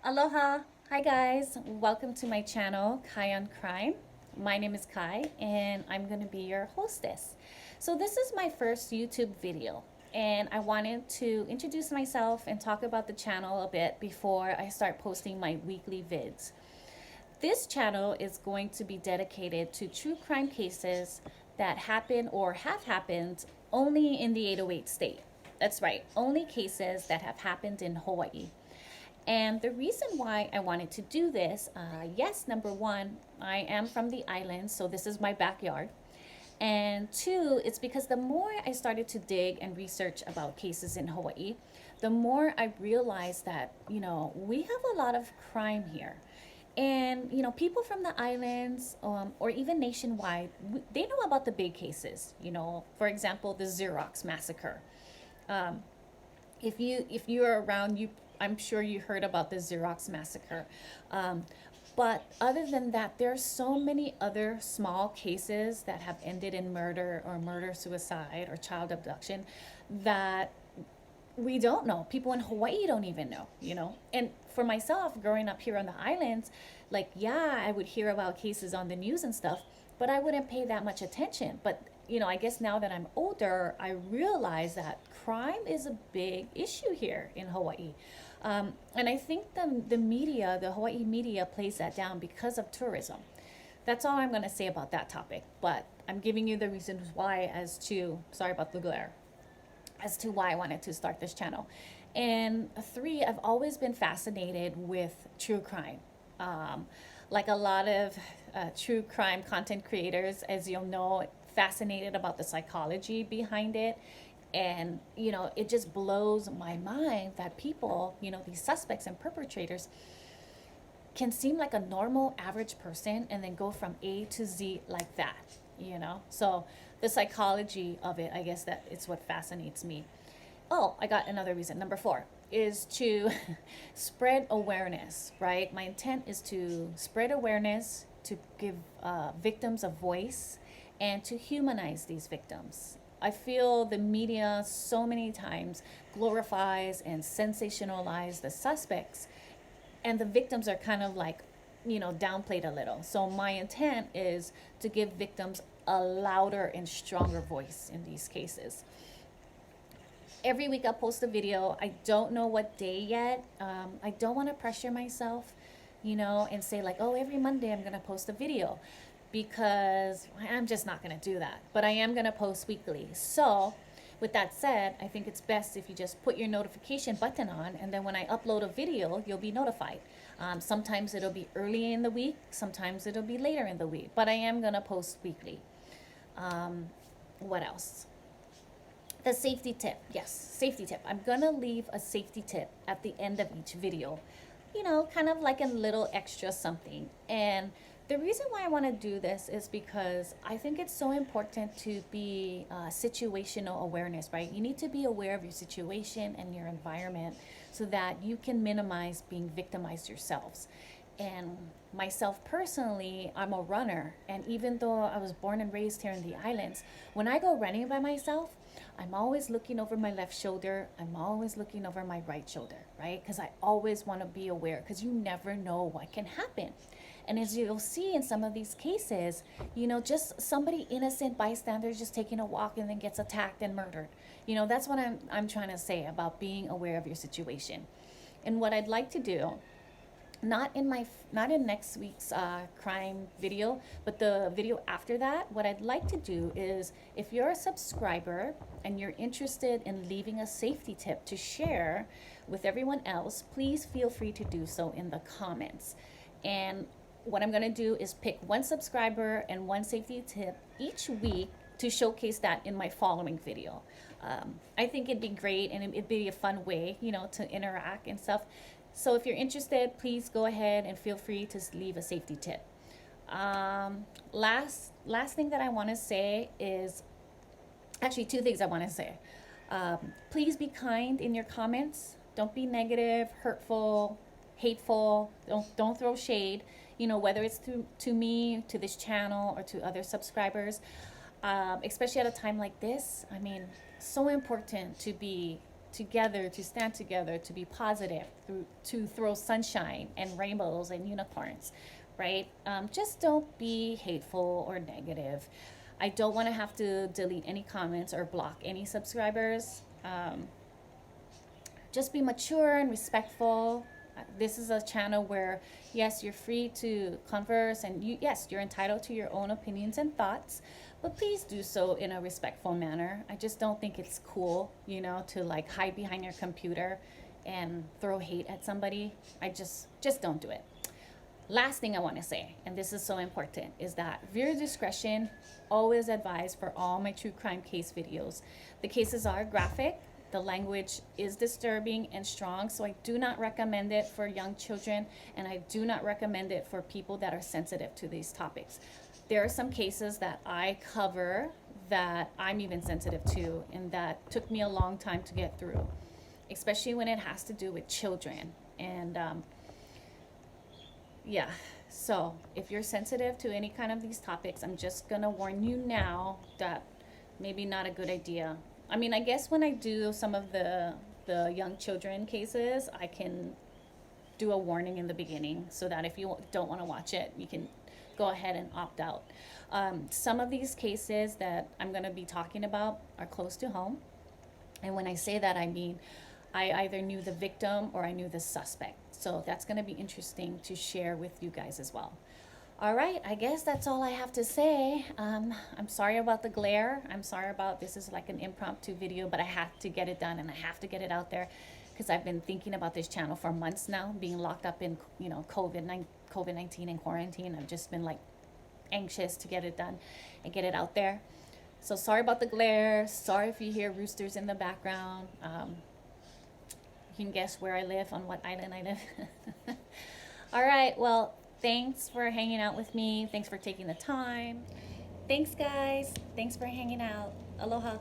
Aloha! Hi guys! Welcome to my channel, Kai on Crime. My name is Kai and I'm going to be your hostess. So this is my first YouTube video and I wanted to introduce myself and talk about the channel a bit before I start posting my weekly vids. This channel is going to be dedicated to true crime cases that happen or have happened only in the 808 state. That's right, only cases that have happened in Hawaii. And the reason why I wanted to do this, yes, number one, I am from the islands, so this is my backyard. And two, it's because the more I started to dig and research about cases in Hawaii, the more I realized that, we have a lot of crime here. And, people from the islands or even nationwide, they know about the big cases, for example, the Xerox massacre. If you're around, I'm sure you heard about the Xerox massacre. But other than that, there are so many other small cases that have ended in murder or murder-suicide or child abduction that we don't know. People in Hawaii don't even know. And for myself, growing up here on the islands, I would hear about cases on the news and stuff, but I wouldn't pay that much attention. But I guess now that I'm older, I realize that crime is a big issue here in Hawaii. And I think the media, the Hawaii media, plays that down because of tourism. That's all I'm going to say about that topic. But I'm giving you the reasons why sorry about the glare, as to why I wanted to start this channel. And three, I've always been fascinated with true crime. Like a lot of true crime content creators, as you'll know, fascinated about the psychology behind it. And, it just blows my mind that people, these suspects and perpetrators can seem like a normal average person and then go from A to Z like that, So the psychology of it, I guess that it's what fascinates me. Oh, I got another reason. Number four is to spread awareness, right? My intent is to spread awareness, to give victims a voice, and to humanize these victims. I feel the media so many times glorifies and sensationalizes the suspects, and the victims are kind of downplayed a little. So my intent is to give victims a louder and stronger voice in these cases. Every week I'll post a video. I don't know what day yet. I don't want to pressure myself, and say oh, every Monday I'm going to post a video, because I'm just not going to do that. But I am going to post weekly. So with that said, I think it's best if you just put your notification button on, and then when I upload a video, you'll be notified. Sometimes it'll be early in the week, sometimes it'll be later in the week, but I am going to post weekly. What else? The safety tip. Yes, safety tip. I'm going to leave a safety tip at the end of each video, kind of like a little extra something. And the reason why I want to do this is because I think it's so important to be situational awareness, right? You need to be aware of your situation and your environment so that you can minimize being victimized yourselves. And myself personally, I'm a runner. And even though I was born and raised here in the islands, when I go running by myself, I'm always looking over my left shoulder. I'm always looking over my right shoulder, right? Because I always want to be aware, because you never know what can happen. And as you'll see in some of these cases, just somebody innocent bystander just taking a walk and then gets attacked and murdered. That's what I'm trying to say about being aware of your situation. And what I'd like to do, not in next week's crime video, but the video after that, what I'd like to do is, if you're a subscriber and you're interested in leaving a safety tip to share with everyone else, please feel free to do so in the comments. And what I'm going to do is pick one subscriber and one safety tip each week to showcase that in my following video. I think it'd be great, and it'd be a fun way, to interact and stuff. So if you're interested, please go ahead and feel free to leave a safety tip. Last thing that I want to say is, actually two things I want to say. Please be kind in your comments. Don't be negative, hurtful, hateful. Don't throw shade. Whether it's to me, to this channel, or to other subscribers, especially at a time like this. I mean, so important to be together, to stand together, to be positive, to throw sunshine and rainbows and unicorns, right? Just don't be hateful or negative. I don't want to have to delete any comments or block any subscribers. Just be mature and respectful. This is a channel where, yes, you're free to converse, and yes, you're entitled to your own opinions and thoughts, but please do so in a respectful manner. I just don't think it's cool, you know, to like hide behind your computer and throw hate at somebody. I just don't do it. Last thing I want to say, and this is so important, is that viewer discretion always advised for all my true crime case videos. The cases are graphic. The language is disturbing and strong, so I do not recommend it for young children, and I do not recommend it for people that are sensitive to these topics. There are some cases that I cover that I'm even sensitive to, and that took me a long time to get through, especially when it has to do with children. And yeah, so if you're sensitive to any kind of these topics, I'm just gonna warn you now that maybe not a good idea. I mean, I guess when I do some of the young children cases, I can do a warning in the beginning so that if you don't want to watch it, you can go ahead and opt out. Some of these cases that I'm going to be talking about are close to home. And when I say that, I mean I either knew the victim or I knew the suspect. So that's going to be interesting to share with you guys as well. All right, I guess that's all I have to say. I'm sorry about the glare. I'm sorry about this is like an impromptu video, but I have to get it done and I have to get it out there because I've been thinking about this channel for months now, being locked up in, you know, COVID-19 and quarantine. I've just been like anxious to get it done and get it out there. So sorry about the glare. Sorry if you hear roosters in the background. You can guess where I live, on what island I live. All right, well, thanks for hanging out with me. Thanks for taking the time. Thanks, guys. Thanks for hanging out. Aloha.